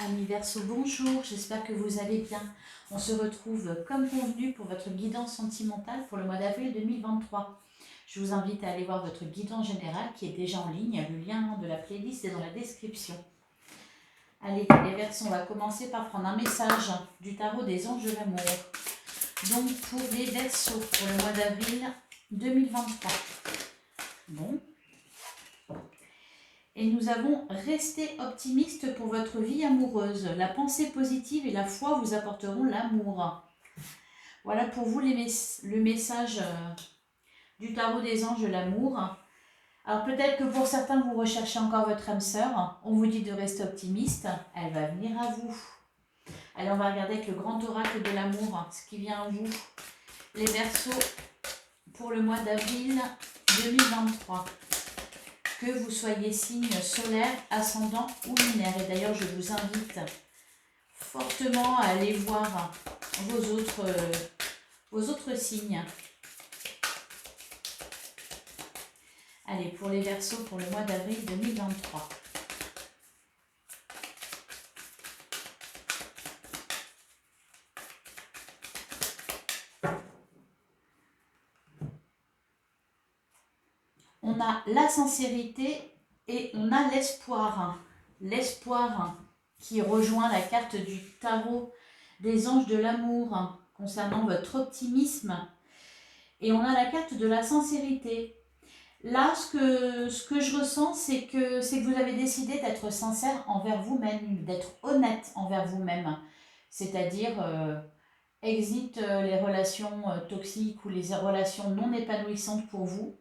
Amis Verseau, bonjour, j'espère que vous allez bien. On se retrouve comme convenu pour votre guidance sentimentale pour le mois d'avril 2023. Je vous invite à aller voir votre guidance générale qui est déjà en ligne. Le lien de la playlist est dans la description. Allez, les Verseaux, on va commencer par prendre un message du tarot des anges de l'amour. Donc pour les Verseaux, pour le mois d'avril 2023. Bon. Et nous avons resté optimiste pour votre vie amoureuse. La pensée positive et la foi vous apporteront l'amour. Voilà pour vous le message du tarot des anges de l'amour. Alors peut-être que pour certains vous recherchez encore votre âme sœur. On vous dit de rester optimiste. Elle va venir à vous. Allez, on va regarder avec le grand oracle de l'amour ce qui vient à vous. Les Verseaux pour le mois d'avril 2023. Que vous soyez signe solaire, ascendant ou lunaire. Et d'ailleurs, je vous invite fortement à aller voir vos autres signes. Allez, pour les Verseaux, pour le mois d'avril 2023. On a la sincérité et on a l'espoir. L'espoir qui rejoint la carte du tarot des anges de l'amour concernant votre optimisme. Et on a la carte de la sincérité. Là, ce que je ressens, c'est que vous avez décidé d'être sincère envers vous-même, d'être honnête envers vous-même. C'est-à-dire, exit les relations toxiques ou les relations non épanouissantes pour vous.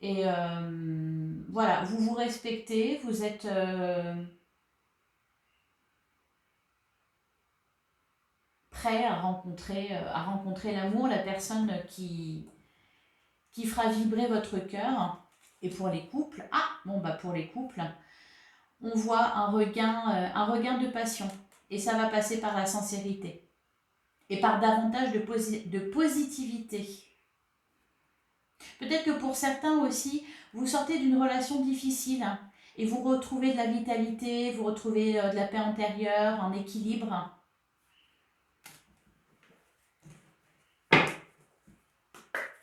Et voilà, vous vous respectez, vous êtes prêt à rencontrer l'amour, la personne qui fera vibrer votre cœur. Et pour les couples, pour les couples, on voit un regain de passion. Et ça va passer par la sincérité. Et par davantage de positivité. Peut-être que pour certains aussi, vous sortez d'une relation difficile et vous retrouvez de la vitalité, vous retrouvez de la paix intérieure, un équilibre.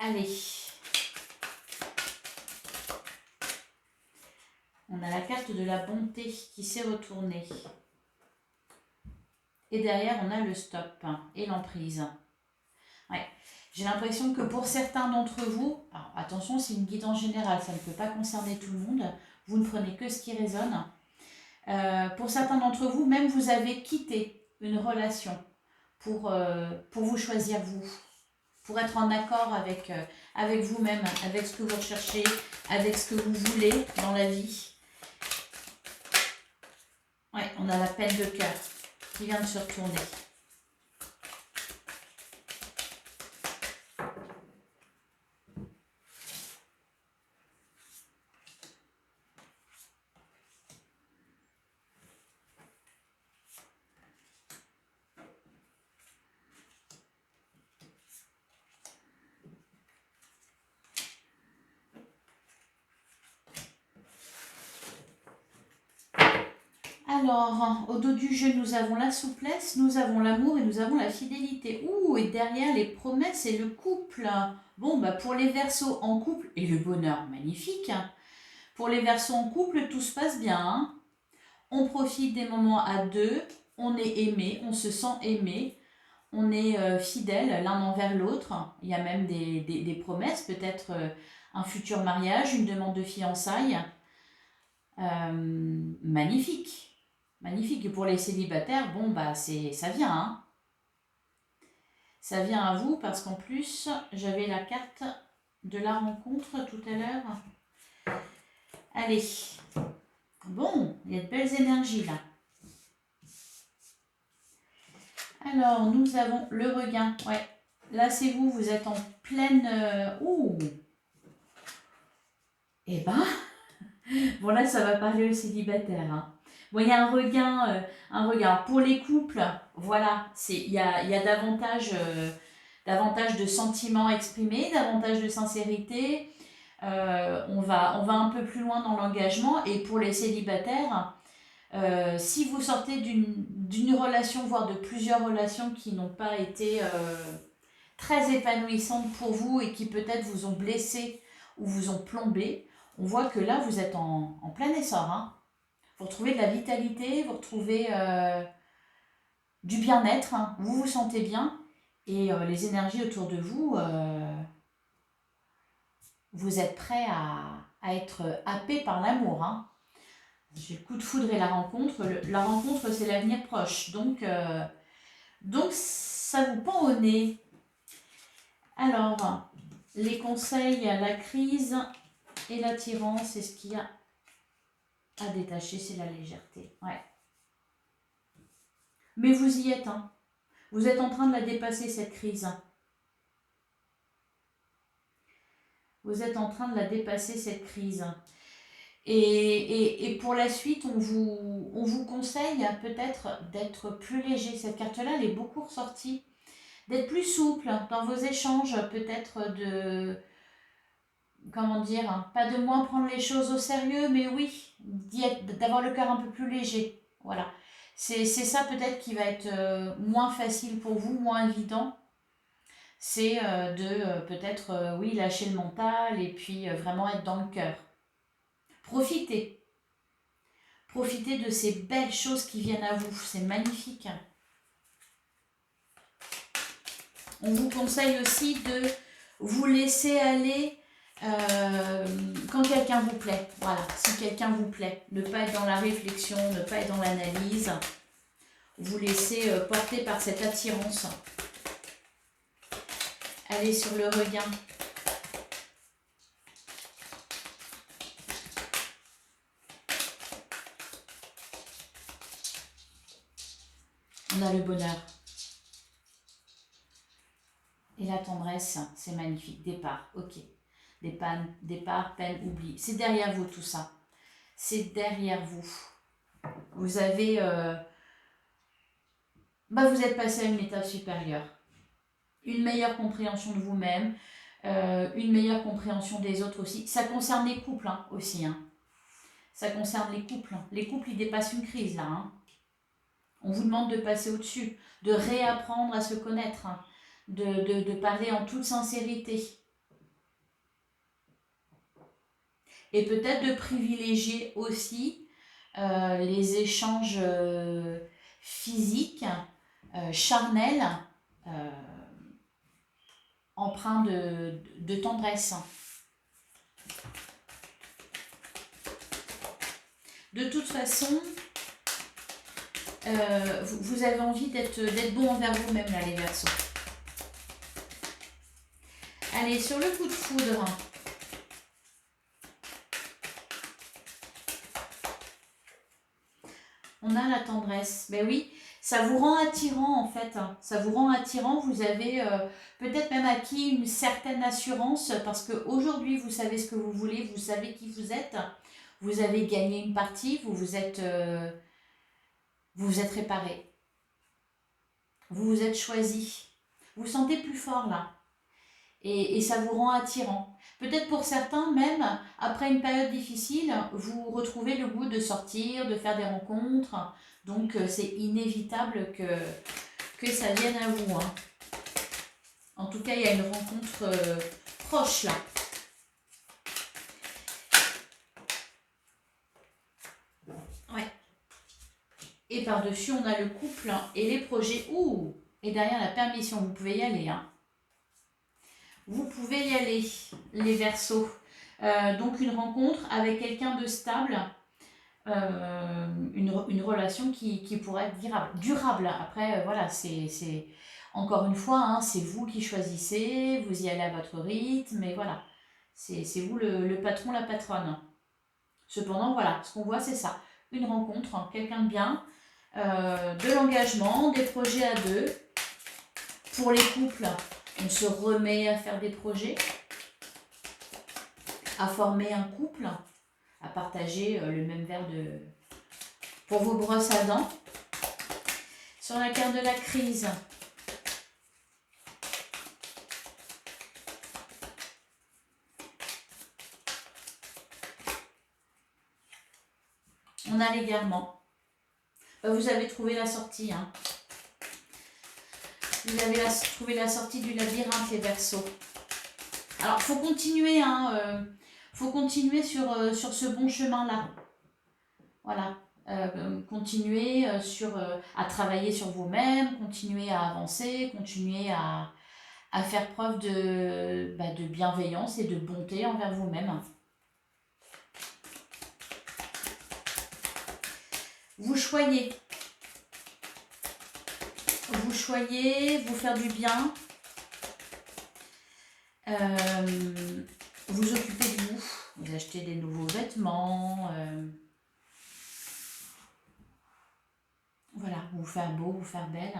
Allez. On a la carte de la bonté qui s'est retournée. Et derrière, on a le stop et l'emprise. Ouais. J'ai l'impression que pour certains d'entre vous, alors attention, c'est une guidance générale, ça ne peut pas concerner tout le monde. Vous ne prenez que ce qui résonne. Pour certains d'entre vous, même vous avez quitté une relation pour vous choisir vous, pour être en accord avec vous-même, avec ce que vous recherchez, avec ce que vous voulez dans la vie. Ouais, on a la peine de cœur qui vient de se retourner. Alors, au dos du jeu, nous avons la souplesse, nous avons l'amour et nous avons la fidélité. Ouh, et derrière les promesses et le couple. Bon, pour les Verseaux en couple, et le bonheur, magnifique. Pour les Verseaux en couple, tout se passe bien. On profite des moments à deux, on est aimé, on se sent aimé, on est fidèle l'un envers l'autre. Il y a même des promesses, peut-être un futur mariage, une demande de fiançailles. Magnifique. Magnifique. Et pour les célibataires, ça vient. Hein. Ça vient à vous parce qu'en plus, j'avais la carte de la rencontre tout à l'heure. Allez. Bon, il y a de belles énergies là. Alors, nous avons le regain. Ouais. Là, c'est vous, vous êtes en pleine... Ouh. Eh ben... Bon, là, ça va parler aux célibataires. Hein. Bon, il y a un regain. Alors, pour les couples, voilà, il y a davantage de sentiments exprimés, davantage de sincérité. On va un peu plus loin dans l'engagement. Et pour les célibataires, Si vous sortez d'une relation, voire de plusieurs relations qui n'ont pas été très épanouissantes pour vous et qui peut-être vous ont blessé ou vous ont plombé, on voit que là, vous êtes en plein essor. Hein. Vous retrouvez de la vitalité, vous retrouvez du bien-être, hein. Vous vous sentez bien et les énergies autour de vous, vous êtes prêts à être happés par l'amour. Hein. J'ai le coup de foudre et la rencontre. La rencontre, c'est l'avenir proche. Donc, ça vous pend au nez. Alors, les conseils, la crise et l'attirance, c'est ce qu'il y a à détacher, c'est la légèreté. Ouais. Mais vous y êtes. Hein. Vous êtes en train de la dépasser, cette crise. Vous êtes en train de la dépasser, cette crise. Et pour la suite, on vous conseille peut-être d'être plus léger. Cette carte-là, elle est beaucoup ressortie. D'être plus souple dans vos échanges, peut-être comment dire, hein, pas de moins prendre les choses au sérieux, mais oui, d'avoir le cœur un peu plus léger. Voilà. C'est ça peut-être qui va être moins facile pour vous, moins évident. C'est de peut-être, oui, lâcher le mental et puis vraiment être dans le cœur. Profitez. Profitez de ces belles choses qui viennent à vous. C'est magnifique. On vous conseille aussi de vous laisser aller quand quelqu'un vous plaît. Voilà, si quelqu'un vous plaît. Ne pas être dans la réflexion, ne pas être dans l'analyse. Vous laisser porter par cette attirance. Allez sur le regain. On a le bonheur. Et la tendresse, c'est magnifique. Départ, ok. Départ, peine, oubli. C'est derrière vous tout ça. C'est derrière vous. Vous avez... vous êtes passé à une étape supérieure. Une meilleure compréhension de vous-même, une meilleure compréhension des autres aussi. Ça concerne les couples hein, aussi. Hein. Ça concerne les couples. Les couples, ils dépassent une crise là. Hein. On vous demande de passer au-dessus, de réapprendre à se connaître, hein, de parler en toute sincérité. Et peut-être de privilégier aussi les échanges physiques, charnels, empreints de tendresse. De toute façon, vous avez envie d'être bon envers vous-même, là, les Verseaux. Allez, sur le coup de foudre. On a la tendresse. Ben oui, ça vous rend attirant, en fait. Ça vous rend attirant. Vous avez peut-être même acquis une certaine assurance parce qu'aujourd'hui, vous savez ce que vous voulez, vous savez qui vous êtes. Vous avez gagné une partie, vous vous êtes réparé. Vous vous êtes choisi. Vous vous sentez plus fort là. Et ça vous rend attirant. Peut-être pour certains, même après une période difficile, vous retrouvez le goût de sortir, de faire des rencontres. Donc c'est inévitable que ça vienne à vous. Hein. En tout cas, il y a une rencontre proche là. Ouais. Et par-dessus, on a le couple et les projets. Ouh! Et derrière la permission, vous pouvez y aller. Hein. Vous pouvez y aller, les Verseaux. Donc une rencontre avec quelqu'un de stable, une relation qui pourrait être durable. Après, voilà, c'est encore une fois, hein, c'est vous qui choisissez, vous y allez à votre rythme, et voilà. C'est vous le patron, la patronne. Cependant, voilà, ce qu'on voit, c'est ça. Une rencontre, hein, quelqu'un de bien, de l'engagement, des projets à deux. Pour les couples, on se remet à faire des projets, à former un couple, à partager le même verre pour vos brosses à dents. Sur la carte de la crise, on a l'égarement. Vous avez trouvé la sortie. Hein. Vous avez trouvé la sortie du labyrinthe, les Verseaux. Alors, il faut continuer. Hein, faut continuer sur ce bon chemin-là. Voilà. Continuer à travailler sur vous-même, continuer à avancer, continuer à faire preuve de bienveillance et de bonté envers vous-même. Vous choyez. Vous choyez, vous faire du bien. Vous occupez de vous. Vous achetez des nouveaux vêtements. Voilà, vous faire beau, vous faire belle.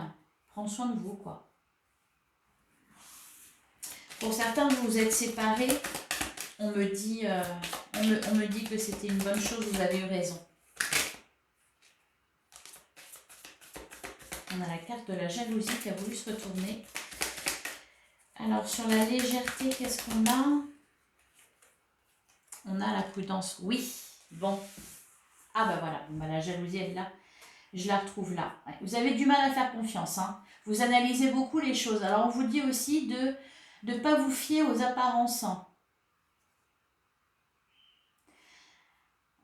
Prendre soin de vous, quoi. Pour certains, vous vous êtes séparés. On me dit que c'était une bonne chose, vous avez eu raison. On a la carte de la jalousie qui a voulu se retourner. Alors, sur la légèreté, qu'est-ce qu'on a? On a la prudence. Oui, bon. Ah bah voilà, bon, bah, la jalousie, elle est là. Je la retrouve là. Ouais. Vous avez du mal à faire confiance. Hein. Vous analysez beaucoup les choses. Alors, on vous dit aussi de ne pas vous fier aux apparences.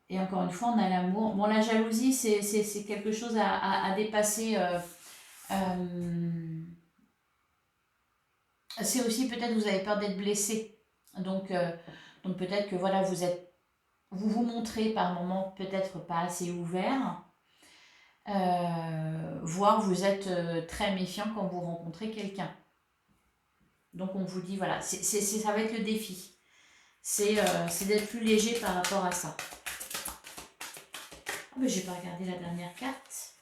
Et encore une fois, on a l'amour. Bon, la jalousie, c'est quelque chose à dépasser. C'est aussi peut-être vous avez peur d'être blessé. Donc peut-être que voilà, vous vous montrez par moments peut-être pas assez ouvert. Voire vous êtes très méfiant quand vous rencontrez quelqu'un. Donc on vous dit, voilà, ça va être le défi. C'est d'être plus léger par rapport à ça. Ah ben, j'ai pas regardé la dernière carte.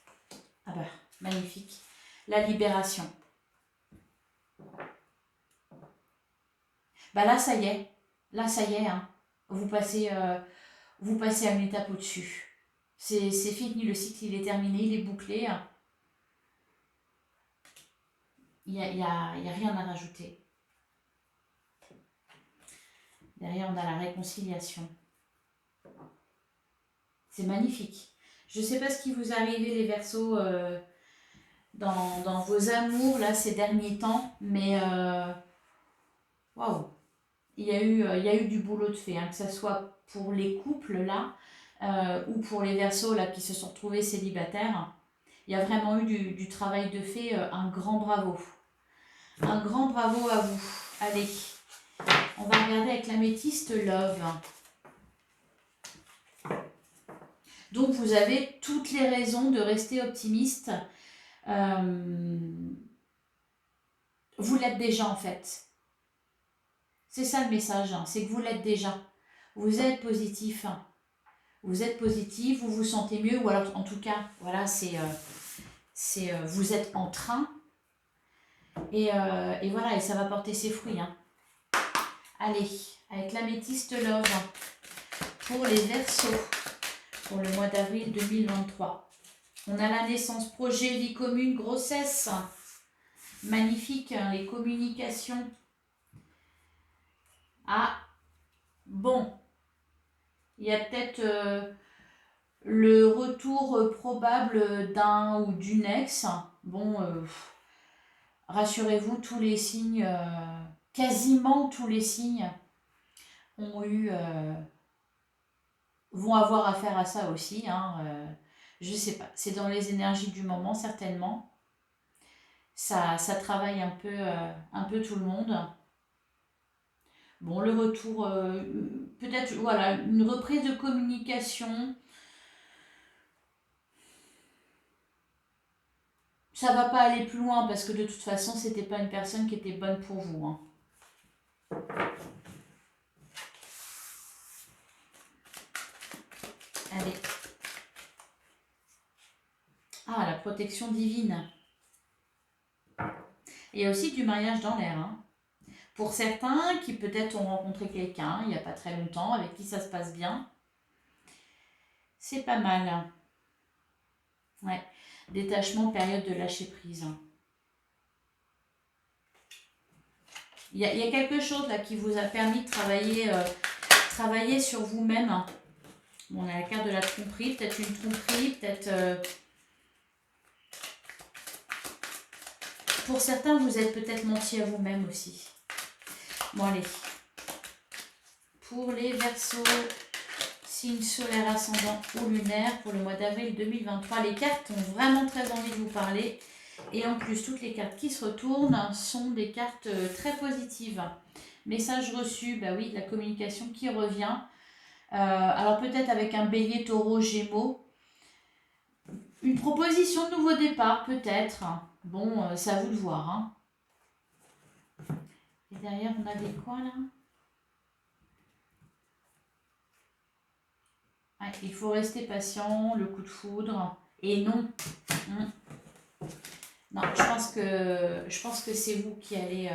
Ah bah, magnifique. La libération. Bah là, ça y est. Là, ça y est. Hein. Vous passez à une étape au-dessus. C'est fini, le cycle, il est terminé, il est bouclé. Il y a rien à rajouter. Derrière, on a la réconciliation. C'est magnifique. Je ne sais pas ce qui vous est arrivé, les Verseaux, dans vos amours, là, ces derniers temps, mais waouh, il y a eu du boulot de fait, hein, que ce soit pour les couples, là, ou pour les Verseaux, là, qui se sont retrouvés célibataires. Il y a vraiment eu du travail de fait, un grand bravo. Un grand bravo à vous. Allez, on va regarder avec l'améthyste Love. Donc, vous avez toutes les raisons de rester optimiste. Vous l'êtes déjà, en fait. C'est ça le message, hein, c'est que vous l'êtes déjà. Vous êtes positif. Vous êtes positif, vous vous sentez mieux, ou alors, en tout cas, voilà, vous êtes en train. Et voilà, et ça va porter ses fruits. Hein. Allez, avec l'améthyste Love pour les Verseaux. Pour le mois d'avril 2023. On a la naissance, projet, vie commune, grossesse. Magnifique, hein, les communications. Ah, bon. Il y a peut-être le retour probable d'un ou d'une ex. Bon, rassurez-vous, tous les signes, quasiment tous les signes vont avoir affaire à ça aussi. Hein, je sais pas, c'est dans les énergies du moment certainement. Ça travaille un peu tout le monde. Bon, le retour, peut-être, voilà, une reprise de communication. Ça va pas aller plus loin parce que de toute façon, c'était pas une personne qui était bonne pour vous. Hein. Allez. Ah, la protection divine. Il y a aussi du mariage dans l'air. Hein. Pour certains qui peut-être ont rencontré quelqu'un il n'y a pas très longtemps, avec qui ça se passe bien. C'est pas mal. Ouais. Détachement, période de lâcher prise. Il y a quelque chose là qui vous a permis de travailler sur vous-même. Bon, on a la carte de la tromperie, peut-être une tromperie, peut-être pour certains, vous êtes peut-être menti à vous-même aussi. Bon, allez. Pour les Verseaux, signe solaire, ascendant ou lunaire, pour le mois d'avril 2023, les cartes ont vraiment très envie de vous parler. Et en plus, toutes les cartes qui se retournent sont des cartes très positives. Message reçu, bah oui, de la communication qui revient. Alors peut-être avec un bélier, taureau, gémeaux. Une proposition de nouveau départ, peut-être. Bon, c'est à vous de voir. Hein. Et derrière, on avait quoi là? Ouais, il faut rester patient, le coup de foudre. Et non. Non, je pense que c'est vous qui allez...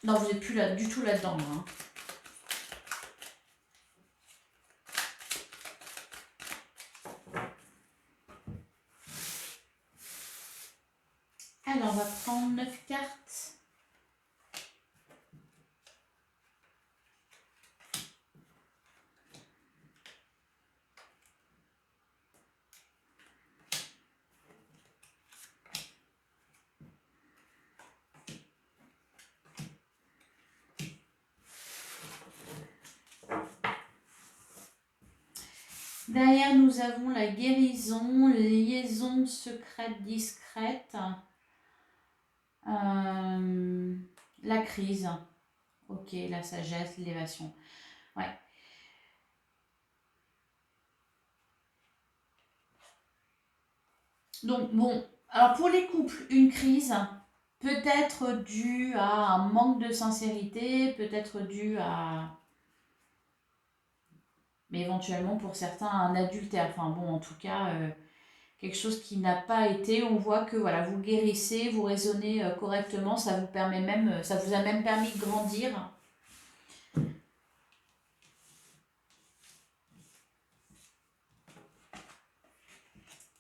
Non, vous n'êtes plus là, du tout là-dedans. Hein. Alors, on va prendre 9 cartes. Derrière, nous avons la guérison, liaison secrète, discrète, la crise, ok, la sagesse, l'élévation. Ouais. Donc, bon, alors pour les couples, une crise peut être due à un manque de sincérité, peut être due à... Mais éventuellement, pour certains, un adultère. Enfin bon, en tout cas, quelque chose qui n'a pas été. On voit que voilà, vous guérissez, vous raisonnez correctement. Ça vous permet même, ça vous a même permis de grandir.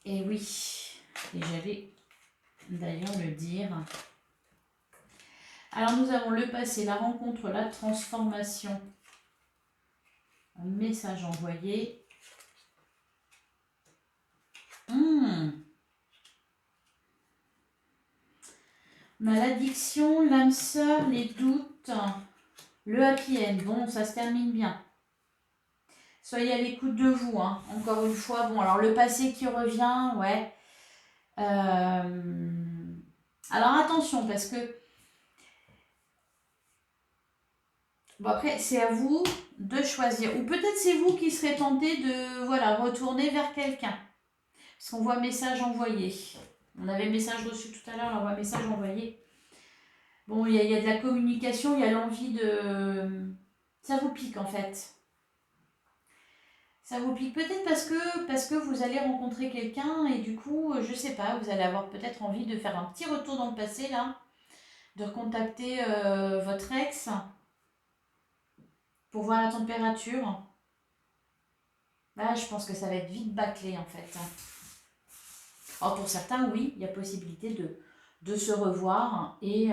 Et oui, et j'allais d'ailleurs le dire. Alors nous avons le passé, la rencontre, la transformation. Un message envoyé. On a l'addiction, l'âme sœur, les doutes, le happy end. Bon, ça se termine bien. Soyez à l'écoute de vous, hein. Encore une fois. Bon, alors le passé qui revient, ouais. Alors attention, parce que... Bon, après, c'est à vous de choisir. Ou peut-être c'est vous qui serez tenté de, voilà, retourner vers quelqu'un. Parce qu'on voit message envoyé. On avait message reçu tout à l'heure, on voit message envoyé. Bon, il y a de la communication, il y a l'envie de... Ça vous pique en fait. Ça vous pique peut-être parce que vous allez rencontrer quelqu'un et du coup, je sais pas, vous allez avoir peut-être envie de faire un petit retour dans le passé là, de recontacter votre ex pour voir la température. Là, je pense que ça va être vite bâclé en fait. Alors pour certains, oui, il y a possibilité de se revoir et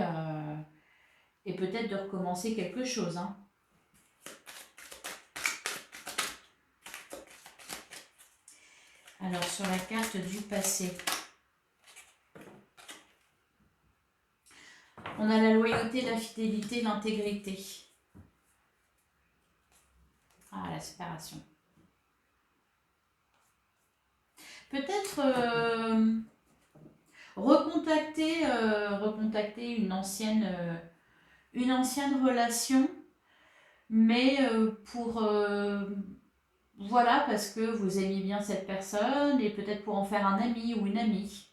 peut-être de recommencer quelque chose. Hein. Alors sur la carte du passé, on a la loyauté, la fidélité, l'intégrité. Ah, la séparation. Peut-être recontacter une ancienne relation, mais pour voilà, parce que vous aimez bien cette personne et peut-être pour en faire un ami ou une amie.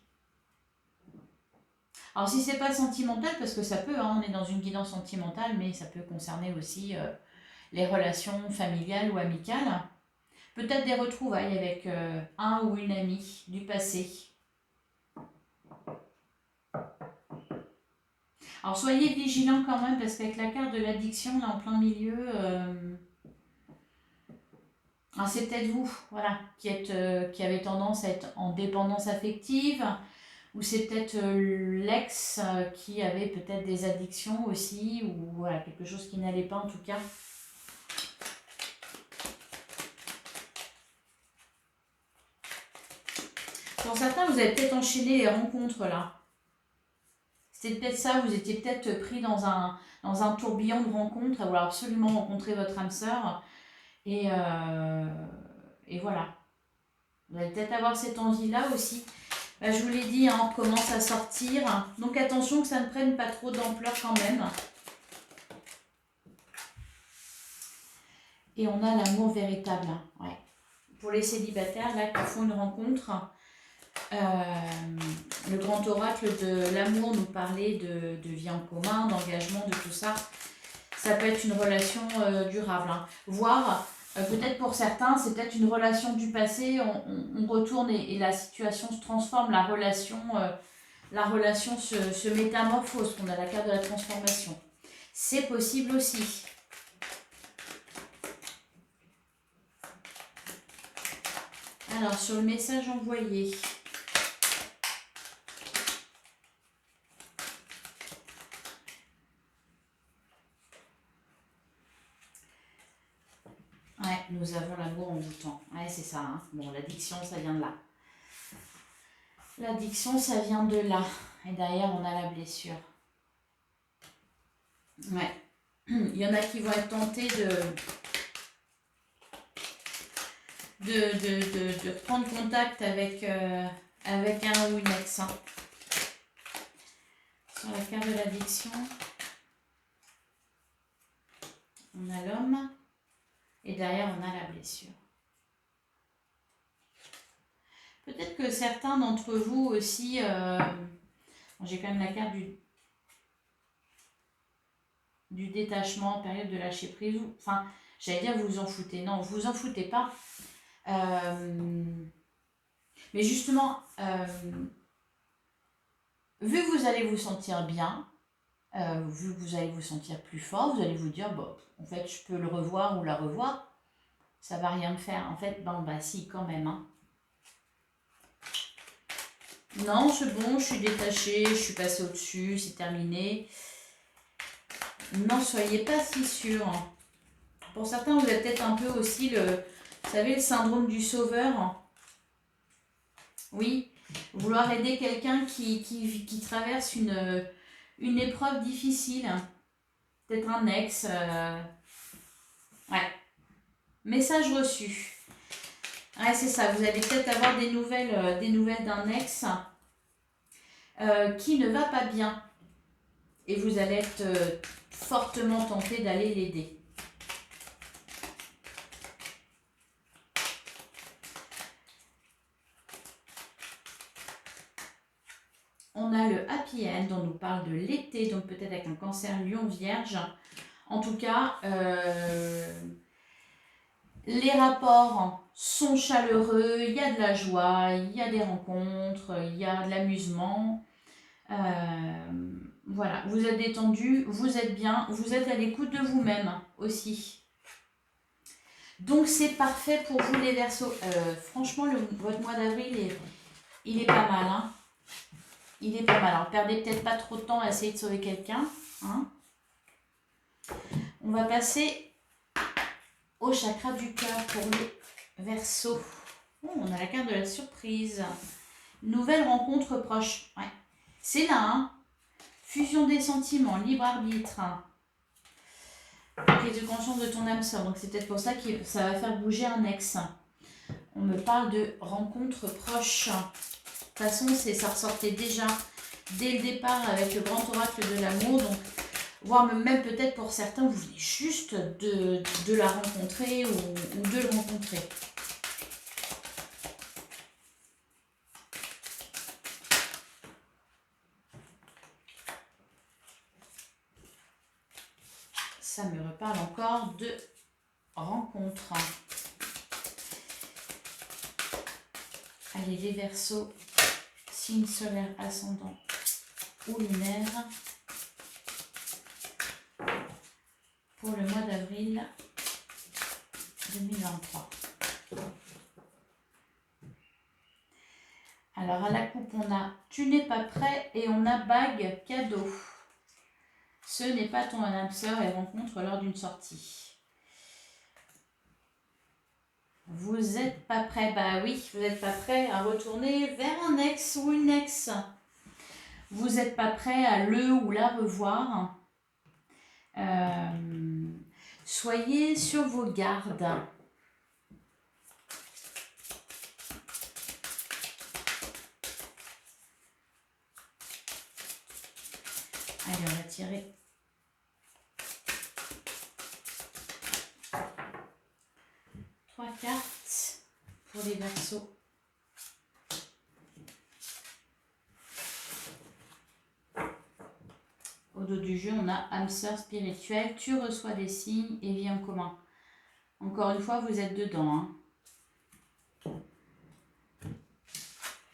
Alors si c'est pas sentimental, parce que ça peut, hein, on est dans une guidance sentimentale, mais ça peut concerner aussi les relations familiales ou amicales. Peut-être des retrouvailles avec un ou une amie du passé. Alors soyez vigilants quand même, parce qu'avec la carte de l'addiction, là en plein milieu, c'est peut-être vous, voilà, qui avez tendance à être en dépendance affective, ou c'est peut-être l'ex qui avait peut-être des addictions aussi, ou voilà, quelque chose qui n'allait pas en tout cas. Pour certains, vous avez peut-être enchaîné les rencontres là. C'était peut-être ça, vous étiez peut-être pris dans un tourbillon de rencontres, à vouloir absolument rencontrer votre âme sœur. Et voilà. Vous allez peut-être avoir cette envie-là aussi. Bah, je vous l'ai dit, hein, on commence à sortir. Donc attention que ça ne prenne pas trop d'ampleur quand même. Et on a l'amour véritable. Ouais. Pour les célibataires, là, qui font une rencontre, le grand oracle de l'amour nous parlait de vie en commun, d'engagement, de tout ça. Ça peut être une relation durable. Hein. Voire, peut-être pour certains, c'est peut-être une relation du passé, on retourne et la situation se transforme, la relation se métamorphose, qu'on a la carte de la transformation. C'est possible aussi. Alors, sur le message envoyé. Ouais, nous avons l'amour en tout temps. Ouais, c'est ça. Hein. Bon, l'addiction, ça vient de là. L'addiction, ça vient de là. Et derrière, on a la blessure. Ouais. Il y en a qui vont être tentés de prendre contact avec un ou une ex. Hein. Sur la carte de l'addiction, on a l'homme et derrière, on a la blessure. Peut-être que certains d'entre vous aussi, j'ai quand même la carte du détachement, période de lâcher prise. Enfin, j'allais dire vous en foutez. Non, vous en foutez pas. Mais justement, vu que vous allez vous sentir bien, vu que vous allez vous sentir plus fort, vous allez vous dire, bon, en fait, je peux le revoir ou la revoir, ça va rien me faire. En fait, bon, bah si, quand même. Hein. Non, c'est bon, je suis détachée, je suis passée au-dessus, c'est terminé. N'en soyez pas si sûrs. Pour certains, vous avez peut-être un peu aussi vous savez, le syndrome du sauveur. Oui, vouloir aider quelqu'un qui traverse une épreuve difficile. Peut-être un ex. Ouais. Message reçu. Ouais, c'est ça. Vous allez peut-être avoir des nouvelles d'un ex qui ne va pas bien. Et vous allez être fortement tenté d'aller l'aider. On a le happy end, on nous parle de l'été, donc peut-être avec un cancer lion vierge. En tout cas, les rapports sont chaleureux, il y a de la joie, il y a des rencontres, il y a de l'amusement. Voilà, vous êtes détendu, vous êtes bien, vous êtes à l'écoute de vous-même aussi. Donc c'est parfait pour vous les Verseaux. Franchement, votre mois d'avril, il est pas mal. Hein. Il est pas mal. Alors perdez peut-être pas trop de temps à essayer de sauver quelqu'un. Hein. On va passer au chakra du cœur pour les Verseaux. Oh, on a la carte de la surprise. Nouvelle rencontre proche. Ouais. C'est là, hein. Fusion des sentiments, libre arbitre. Prise de conscience de ton âme sœur. Donc c'est peut-être pour ça que ça va faire bouger un ex. On me parle de rencontre proche. De toute façon, ça ressortait déjà dès le départ avec le grand oracle de l'amour. Donc, voire même peut-être pour certains, vous venez juste de la rencontrer ou de le rencontrer. Ça me reparle encore de rencontre. Allez, les Verseaux, signe solaire ascendant ou lunaire, pour le mois d'avril 2023. Alors, à la coupe, on a « Tu n'es pas prêt » et on a « Bague cadeau ». Ce n'est pas ton âme sœur et rencontre lors d'une sortie. Vous n'êtes pas prêt. Bah oui, vous n'êtes pas prêt à retourner vers un ex ou une ex. Vous n'êtes pas prêt à le ou la revoir. Soyez sur vos gardes. Allez, on va tirer 3 cartes pour les Verseaux. Au dos du jeu, on a âme sœur spirituelle, tu reçois des signes et vie en commun. Encore une fois, vous êtes dedans. Hein.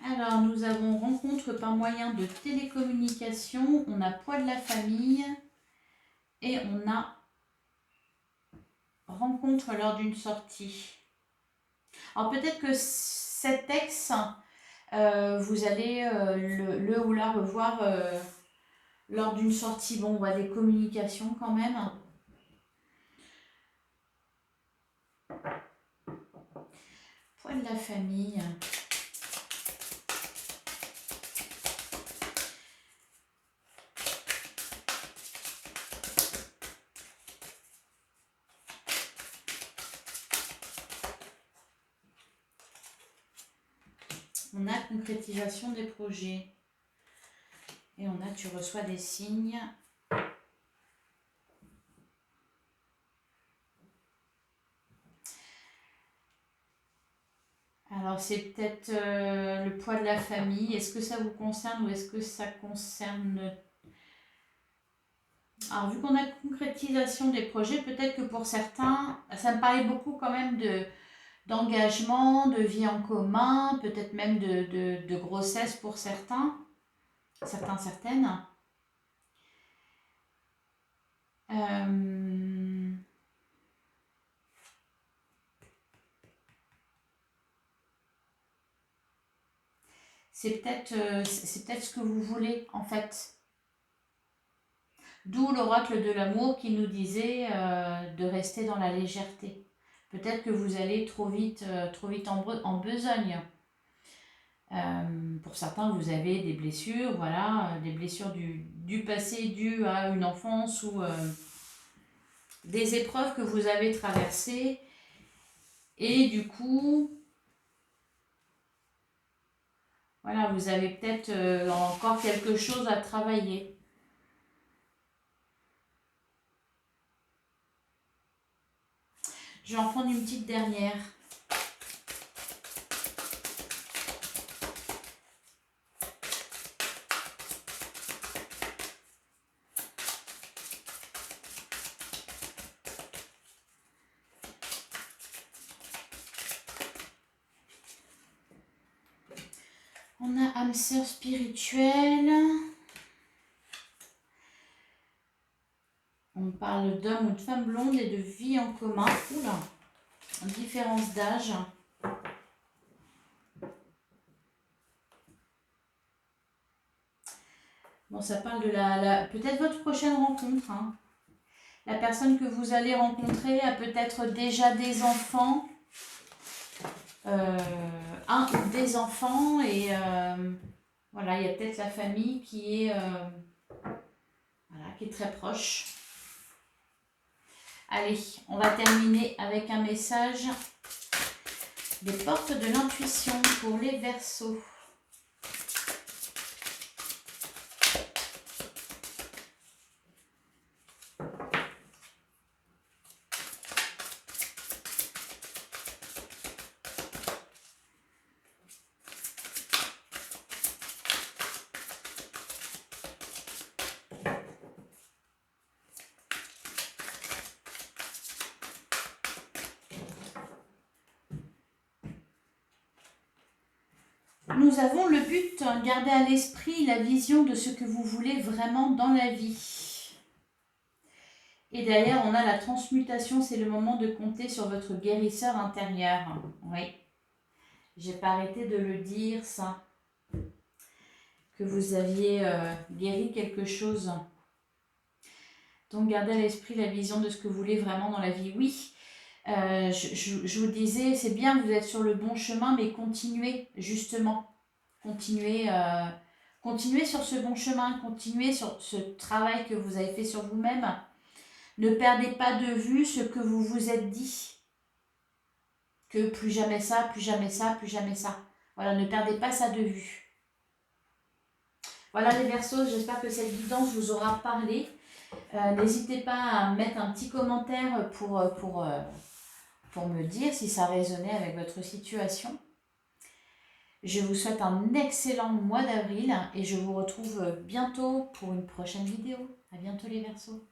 Alors, nous avons rencontre par moyen de télécommunication, on a poids de la famille et on a rencontre lors d'une sortie. Alors, peut-être que cet ex, vous allez le ou la revoir lors d'une sortie. Bon, on voit des communications quand même. Poids de la famille. On a concrétisation des projets. Et on a tu reçois des signes. Alors c'est peut-être le poids de la famille. Est-ce que ça vous concerne ou est-ce que ça concerne... Alors vu qu'on a concrétisation des projets, peut-être que pour certains, ça me paraît beaucoup quand même d'engagement, de vie en commun, peut-être même de grossesse pour certaines. C'est peut-être ce que vous voulez en fait. D'où l'oracle de l'amour qui nous disait de rester dans la légèreté. Peut-être que vous allez trop vite en besogne. Pour certains, vous avez des blessures, voilà, des blessures du passé dues à une enfance ou des épreuves que vous avez traversées. Et du coup, voilà, vous avez peut-être encore quelque chose à travailler. Je vais en prendre une petite dernière. On a âme sœur spirituelle. On parle d'homme ou de femme blonde et de vie en commun. Oula, différence d'âge. Bon, ça parle de peut-être votre prochaine rencontre. Hein. La personne que vous allez rencontrer a peut-être déjà des enfants. Un ou des enfants. Et voilà, il y a peut-être la famille qui est très proche. Allez, on va terminer avec un message des portes de l'intuition pour les Verseaux. Nous avons le but, garder à l'esprit la vision de ce que vous voulez vraiment dans la vie. Et derrière, on a la transmutation, c'est le moment de compter sur votre guérisseur intérieur. Oui, j'ai pas arrêté de le dire, ça. Que vous aviez guéri quelque chose. Donc, gardez à l'esprit la vision de ce que vous voulez vraiment dans la vie. Oui, Je vous disais, c'est bien, vous êtes sur le bon chemin, mais continuez, justement. Continuez, continuez sur ce bon chemin, continuez sur ce travail que vous avez fait sur vous-même. Ne perdez pas de vue ce que vous vous êtes dit. Que plus jamais ça, plus jamais ça, plus jamais ça. Voilà, ne perdez pas ça de vue. Voilà les Verseaux, j'espère que cette guidance vous aura parlé. N'hésitez pas à mettre un petit commentaire pour me dire si ça résonnait avec votre situation. Je vous souhaite un excellent mois d'avril et je vous retrouve bientôt pour une prochaine vidéo. À bientôt les Verseaux.